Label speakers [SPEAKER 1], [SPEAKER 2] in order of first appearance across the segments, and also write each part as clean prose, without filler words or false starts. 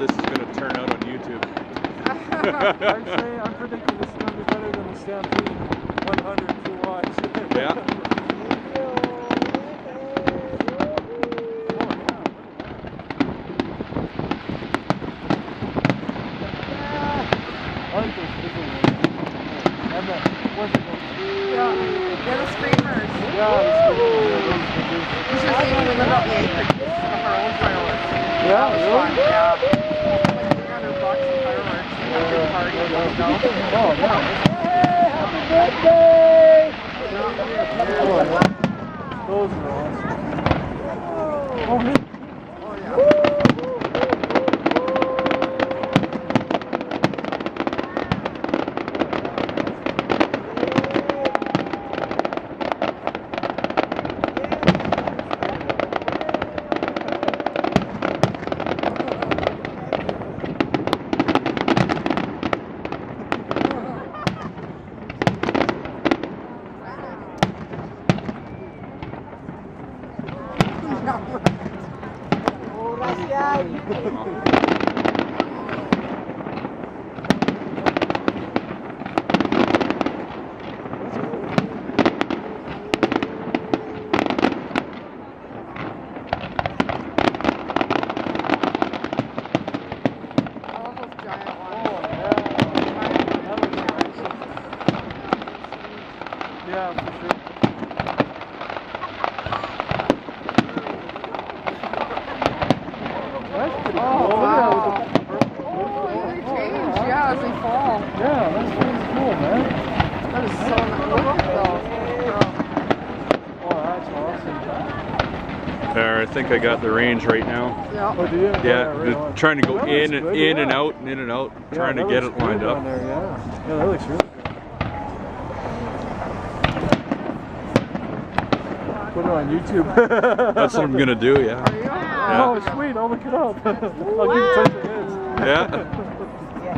[SPEAKER 1] this is going to turn out on YouTube.
[SPEAKER 2] I'm predicting this is going to be better than the Stampede 100 to watch.
[SPEAKER 1] Yeah.
[SPEAKER 3] Yeah, the screamers.
[SPEAKER 2] Yeah,
[SPEAKER 3] You should have seen when we lived out the acreage of our own fireworks.
[SPEAKER 2] Yeah,
[SPEAKER 3] that was
[SPEAKER 2] really?
[SPEAKER 3] fun, yeah. Like $300 in fireworks and have a big party and let them go.
[SPEAKER 2] Oh, yeah.
[SPEAKER 4] Happy birthday!
[SPEAKER 2] Those are awesome. Oh, man.
[SPEAKER 3] Oh, yeah.
[SPEAKER 2] Yeah, for sure. That's pretty cool.
[SPEAKER 3] Oh, wow.
[SPEAKER 2] Yeah,
[SPEAKER 3] They change, yeah, as they fall.
[SPEAKER 2] yeah, that's really cool, man.
[SPEAKER 3] That is so nice. Look at those.
[SPEAKER 2] Oh, that's awesome.
[SPEAKER 1] There, I think I got the range right now.
[SPEAKER 3] Yeah.
[SPEAKER 2] Oh, do you?
[SPEAKER 1] Yeah,
[SPEAKER 2] right
[SPEAKER 1] just
[SPEAKER 2] on.
[SPEAKER 1] trying to go
[SPEAKER 2] That
[SPEAKER 1] in
[SPEAKER 2] looks
[SPEAKER 1] and
[SPEAKER 2] good,
[SPEAKER 1] in and
[SPEAKER 2] yeah.
[SPEAKER 1] out and in and out,
[SPEAKER 2] Yeah,
[SPEAKER 1] trying to
[SPEAKER 2] that
[SPEAKER 1] get
[SPEAKER 2] looks
[SPEAKER 1] it lined
[SPEAKER 2] good
[SPEAKER 1] up.
[SPEAKER 2] on there, yeah, that looks really good. Put it on YouTube.
[SPEAKER 1] That's what I'm gonna do, yeah.
[SPEAKER 3] Are you?
[SPEAKER 1] Yeah.
[SPEAKER 2] Oh, sweet! I'll look it up. I'll give you touch of hits.
[SPEAKER 1] Yeah.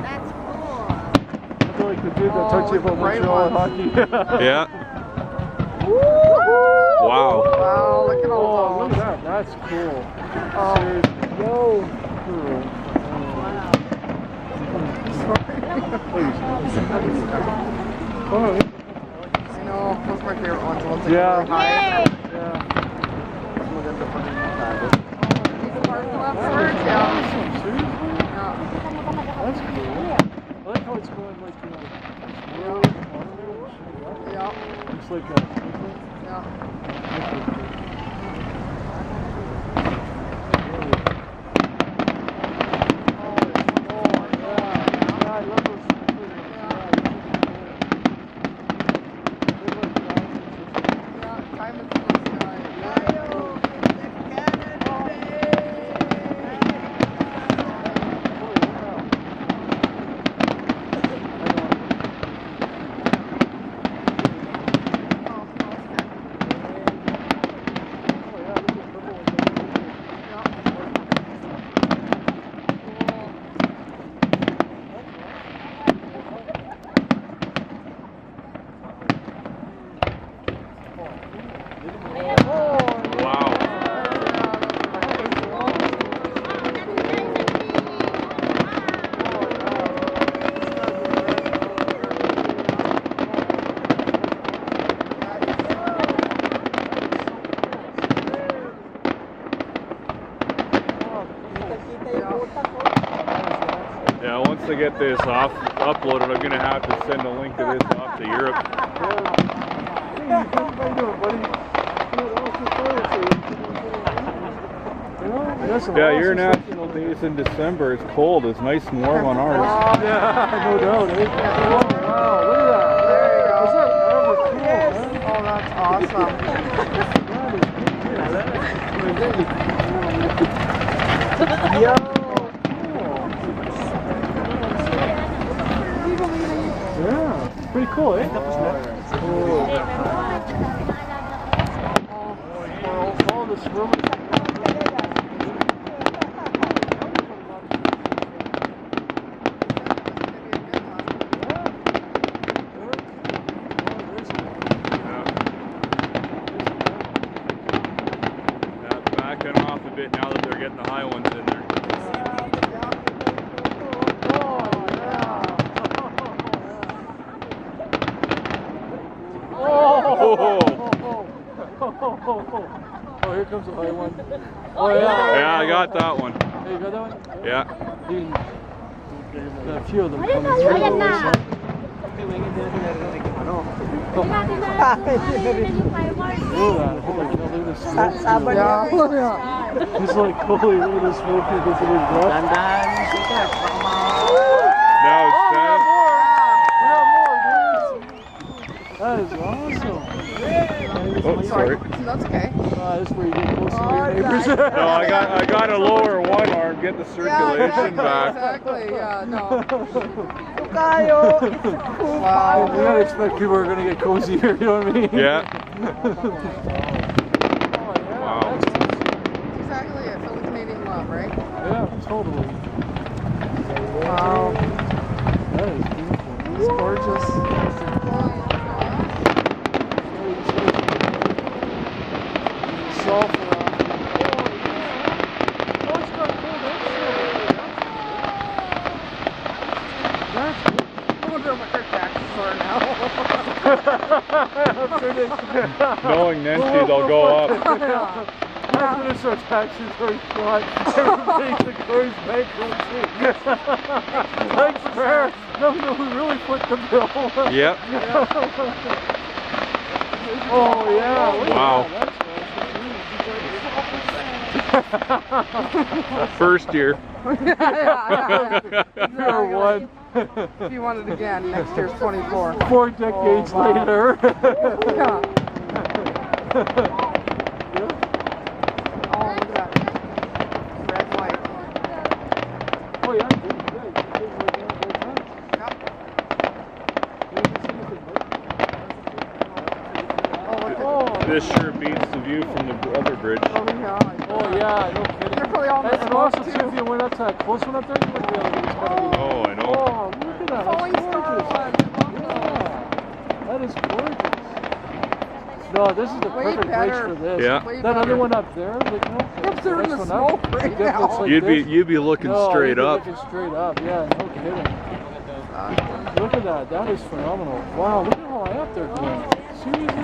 [SPEAKER 4] That's cool.
[SPEAKER 2] I feel like the dude that talked to you about
[SPEAKER 3] great
[SPEAKER 2] Montreal
[SPEAKER 3] one.
[SPEAKER 2] hockey.
[SPEAKER 1] Yeah. Wow.
[SPEAKER 3] Wow, look at
[SPEAKER 2] Oh,
[SPEAKER 3] all
[SPEAKER 2] look
[SPEAKER 3] those.
[SPEAKER 2] at that. That's cool.
[SPEAKER 3] Oh.
[SPEAKER 2] Seriously. Yo. Cool. Oh,
[SPEAKER 3] I know, those are my favorite ones. The ones that
[SPEAKER 2] yeah.
[SPEAKER 3] go really high.
[SPEAKER 4] Yay!
[SPEAKER 2] Yeah.
[SPEAKER 3] These park laps work, yeah.
[SPEAKER 2] Awesome. Seriously?
[SPEAKER 3] Yeah.
[SPEAKER 2] That's cool. I like how it's going like, you know,
[SPEAKER 3] Yeah.
[SPEAKER 2] it's like a...
[SPEAKER 3] Yeah.
[SPEAKER 1] Yeah, once I get this uploaded, I'm gonna have to send a link to this off to Europe. Yeah, your national days in December. It's cold. It's nice and warm on ours.
[SPEAKER 2] Yeah, no doubt. Eh? Oh, wow, look at that.
[SPEAKER 3] There you go.
[SPEAKER 2] Is that ever cool, man?
[SPEAKER 3] Oh, that's awesome.
[SPEAKER 2] Yo. Yeah, pretty cool, eh? Cool. All this room.
[SPEAKER 1] Backing off a bit now that they're getting the high ones in there.
[SPEAKER 2] Oh, here comes the high one. Oh, yeah.
[SPEAKER 1] Yeah, I got that one.
[SPEAKER 2] Hey, you got that one?
[SPEAKER 1] Yeah.
[SPEAKER 2] A few of them coming through.
[SPEAKER 4] Ayan na.
[SPEAKER 2] Look at that. Holy cow, look at the smoke.
[SPEAKER 4] Sabad
[SPEAKER 3] Yeah.
[SPEAKER 2] He's like, holy, look at the smoke he gets in his breath.
[SPEAKER 1] Now it's time.
[SPEAKER 2] That is awesome.
[SPEAKER 1] Oh, sorry.
[SPEAKER 3] That's okay.
[SPEAKER 2] That's where you get close to your neighbors.
[SPEAKER 1] No, I got to lower one arm, get the circulation back.
[SPEAKER 3] Exactly, yeah, no.
[SPEAKER 4] Kayo.
[SPEAKER 3] Wow.
[SPEAKER 2] You gotta expect people are gonna get cozy here, you know what I mean?
[SPEAKER 1] Yeah.
[SPEAKER 2] Wow.
[SPEAKER 3] That's exactly it. Feel the Canadian love, right?
[SPEAKER 2] Yeah, totally.
[SPEAKER 3] Wow.
[SPEAKER 2] That is beautiful.
[SPEAKER 3] It's gorgeous.
[SPEAKER 2] Sulfur.
[SPEAKER 3] I wonder what their taxes are now.
[SPEAKER 1] Knowing Nancy, they'll go up.
[SPEAKER 2] After this, our taxes are shot. Everybody's the goes bankruptcy. Thanks, Bear. No, we really put the bill.
[SPEAKER 1] Yep.
[SPEAKER 2] Oh, yeah. Look at
[SPEAKER 1] Wow.
[SPEAKER 2] that.
[SPEAKER 1] First year.
[SPEAKER 2] Number one.
[SPEAKER 3] If you want it again, next year's 24.
[SPEAKER 2] 4 decades later.
[SPEAKER 3] Yeah. Oh, look at that. Red light.
[SPEAKER 2] Oh, yeah.
[SPEAKER 1] This sure beats the view from the other bridge.
[SPEAKER 3] Oh, yeah.
[SPEAKER 2] Oh, yeah, no kidding.
[SPEAKER 3] You're probably almost
[SPEAKER 2] And also,
[SPEAKER 3] too.
[SPEAKER 2] too, if you went up to that close one up there, you wouldn't be able to get this.
[SPEAKER 1] Oh, I know.
[SPEAKER 2] Oh, look at that.
[SPEAKER 3] Falling
[SPEAKER 2] That's gorgeous.
[SPEAKER 3] stars.
[SPEAKER 2] Yeah, that is gorgeous. No, this is the
[SPEAKER 3] Way
[SPEAKER 2] perfect bridge
[SPEAKER 3] better.
[SPEAKER 2] for this.
[SPEAKER 1] Yeah.
[SPEAKER 3] Way
[SPEAKER 2] That other
[SPEAKER 3] better.
[SPEAKER 2] one up there, like, no,
[SPEAKER 3] Up there in the
[SPEAKER 2] next one up,
[SPEAKER 3] smoke right
[SPEAKER 2] it gets
[SPEAKER 3] now.
[SPEAKER 2] like
[SPEAKER 1] You'd
[SPEAKER 2] this.
[SPEAKER 1] be looking
[SPEAKER 2] No,
[SPEAKER 1] straight
[SPEAKER 2] you'd be
[SPEAKER 1] up.
[SPEAKER 2] looking straight up, yeah, no kidding. Look at that, that is phenomenal. Wow, look at how high up they're going. Seriously?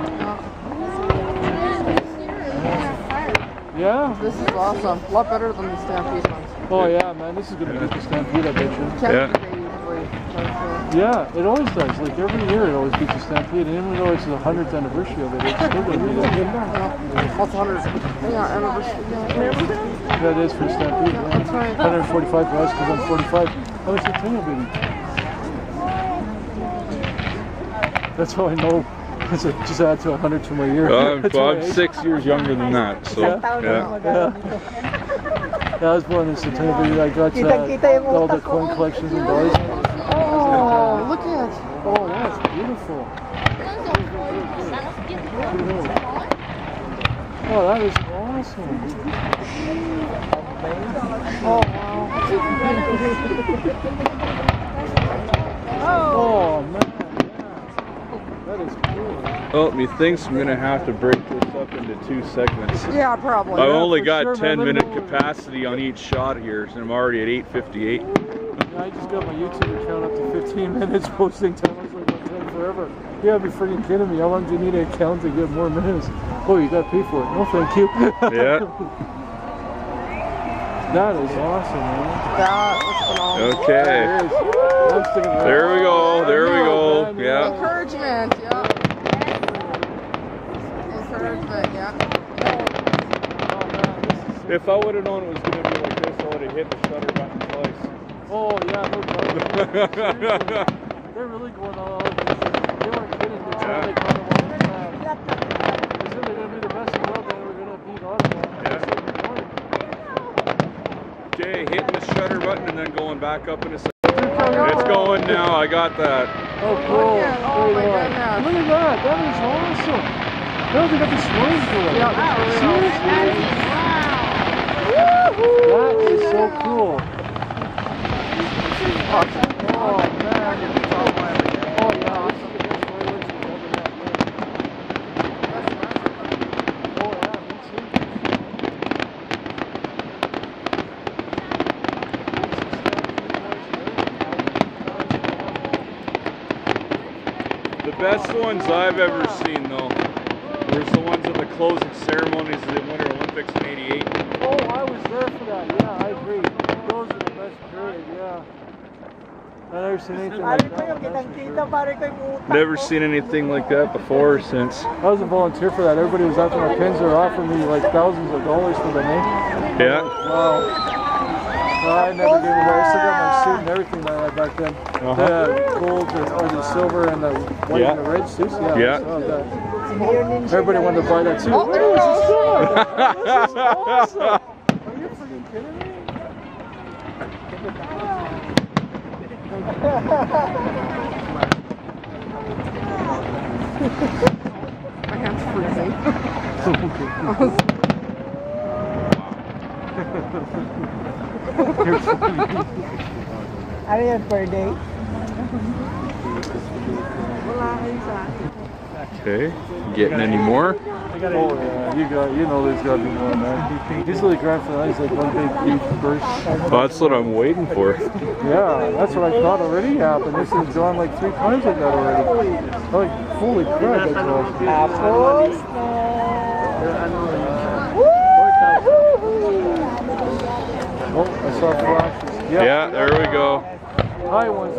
[SPEAKER 2] Yeah?
[SPEAKER 3] This is awesome. A lot better than the Stampede ones.
[SPEAKER 2] Oh yeah, man, this is going to beat the Stampede, I bet you.
[SPEAKER 1] Yeah.
[SPEAKER 3] They usually
[SPEAKER 2] Yeah, it always does. Like every year it always beats the Stampede. And even though it's the 100th anniversary of it, it's still going to beat it.
[SPEAKER 3] What's 100? Yeah, anniversary.
[SPEAKER 2] That is for Stampede. Yeah.
[SPEAKER 3] That's right.
[SPEAKER 2] 145 for us because I'm 45. How much Centennial baby? That's how I know. Because it just add to 100 to my year.
[SPEAKER 1] I'm
[SPEAKER 2] That's my age.
[SPEAKER 1] 6 years younger than that, so
[SPEAKER 2] Yeah.
[SPEAKER 1] yeah.
[SPEAKER 2] Yeah. I was born in Centennial baby. I got all the coin collections and dollars.
[SPEAKER 3] Oh, look at.
[SPEAKER 2] Oh, that's beautiful. Oh, that is awesome.
[SPEAKER 3] Oh, wow.
[SPEAKER 2] Oh, man. That is cool.
[SPEAKER 1] Well, methinks I'm gonna have to break this up into 2 segments.
[SPEAKER 3] Yeah, probably.
[SPEAKER 1] I've only
[SPEAKER 2] for
[SPEAKER 1] got
[SPEAKER 2] sure,
[SPEAKER 1] 10-minute
[SPEAKER 2] man.
[SPEAKER 1] capacity on each shot here, and I'm already at 8:58.
[SPEAKER 2] Yeah, I just got my YouTube account up to 15 minutes posting time. I was like, I'm doing forever. You gotta be freaking kidding me. How long do you need an account to get more minutes? Oh, you gotta pay for it. No, thank you.
[SPEAKER 1] Yeah.
[SPEAKER 2] That is awesome, man.
[SPEAKER 3] That was phenomenal.
[SPEAKER 1] Okay.
[SPEAKER 2] There it is. I'm sticking around.
[SPEAKER 1] There we go. There we go.
[SPEAKER 2] Man,
[SPEAKER 1] Yeah.
[SPEAKER 3] Encouragement, yeah. Encouragement, yeah.
[SPEAKER 1] If I would have known it was going to be like this, I would have hit the shutter button twice.
[SPEAKER 2] Oh, yeah, no problem. Seriously. They're really going all out. They weren't kidding. They're trying to make Ottawa look bad. They said they're going to be the best in the world, and we're going to beat Ottawa.
[SPEAKER 1] Okay, hitting the shutter button and then going back up in a second. It's going now. I got that.
[SPEAKER 2] Oh, cool.
[SPEAKER 3] Look at- oh, my
[SPEAKER 2] There you are.
[SPEAKER 3] goodness.
[SPEAKER 2] Look at that. That is awesome. No, they got the swirls going.
[SPEAKER 3] Yeah, that's really
[SPEAKER 2] Seriously? That is so cool.
[SPEAKER 3] awesome.
[SPEAKER 2] Oh, man. Oh, yeah. This is the best fireworks we've ever had. Oh, yeah, me too.
[SPEAKER 1] The best ones I've ever seen, though, There's the ones at the closing ceremonies of the Winter Olympics in '88.
[SPEAKER 2] Oh, I was there for that. Yeah, I agree. Those are the best period. Yeah. I've never seen anything like
[SPEAKER 4] Pare ko
[SPEAKER 2] that.
[SPEAKER 4] yung kitang-kita, pare ko yung utak
[SPEAKER 1] Never
[SPEAKER 4] ko.
[SPEAKER 1] seen anything like that before or since.
[SPEAKER 2] I was a volunteer for that. Everybody was after my pins. They were offering me like thousands of dollars for the name.
[SPEAKER 1] Yeah.
[SPEAKER 2] Wow. I never gave away. I still got my suit and everything like that back then. The gold or the silver and the white and the red suits. Yeah.
[SPEAKER 1] Yeah.
[SPEAKER 2] I still have that. Everybody wanted to buy that too.
[SPEAKER 3] Oh, there it
[SPEAKER 2] this is
[SPEAKER 3] goes.
[SPEAKER 2] good. This is awesome. Are you freaking kidding me?
[SPEAKER 3] My hand's freezing.
[SPEAKER 4] Ano yan per day?
[SPEAKER 1] Okay. Getting any more?
[SPEAKER 2] Oh yeah, you know there's gotta be more, man. These little grand finales like one big huge burst.
[SPEAKER 1] Well, that's what I'm waiting for.
[SPEAKER 2] Yeah, that's what I thought already happened. This has gone like 3 times like that already. Like, holy crap, that's awesome.
[SPEAKER 4] Tapos
[SPEAKER 2] Oh, I saw flashes. Yep.
[SPEAKER 1] Yeah, there we go.
[SPEAKER 2] High ones.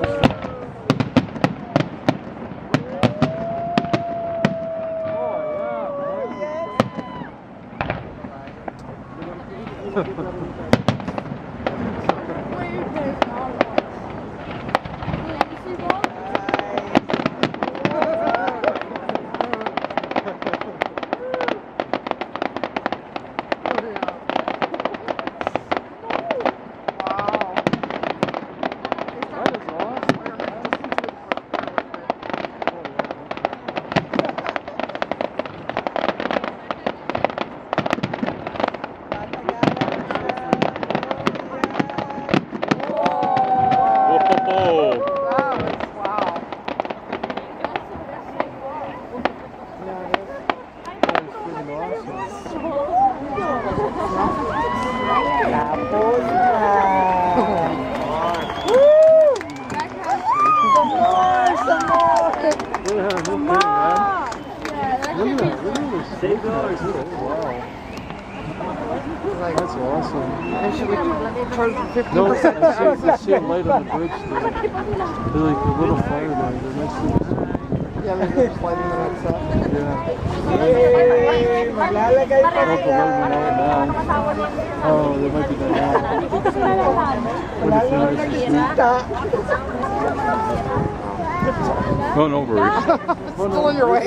[SPEAKER 2] That's awesome.
[SPEAKER 3] And should we charge them 50%?
[SPEAKER 2] No, I see a light on the bridge there. They're like a little fire there. They're next to the...
[SPEAKER 3] Yeah, they're just lighting the next up.
[SPEAKER 2] Yeah.
[SPEAKER 4] Yay! Maglalagay pa
[SPEAKER 2] I don't
[SPEAKER 4] rin
[SPEAKER 2] know if they're lighting them out now. Oh, they might be done now.
[SPEAKER 4] Lalo nagkita.
[SPEAKER 1] Oh, no worries.
[SPEAKER 3] Still on your way.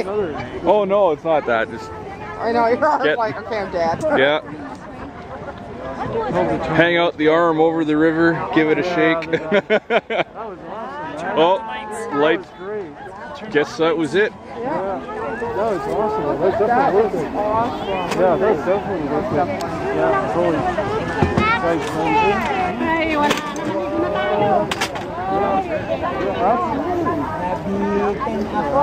[SPEAKER 1] Oh, no, it's not that. Just,
[SPEAKER 3] I know, you're like, okay, I'm dead.
[SPEAKER 1] yeah. Hang out the arm over the river, give it a shake.
[SPEAKER 2] That was awesome.
[SPEAKER 1] Oh, lights. Guess that was it.
[SPEAKER 2] Yeah, that was awesome. That's definitely worth it.
[SPEAKER 3] Awesome.
[SPEAKER 2] Yeah, that's definitely worth it. Yeah, totally.
[SPEAKER 5] Ay, wala na naman na tayo.
[SPEAKER 2] Absolutely.
[SPEAKER 4] Nabitin ako.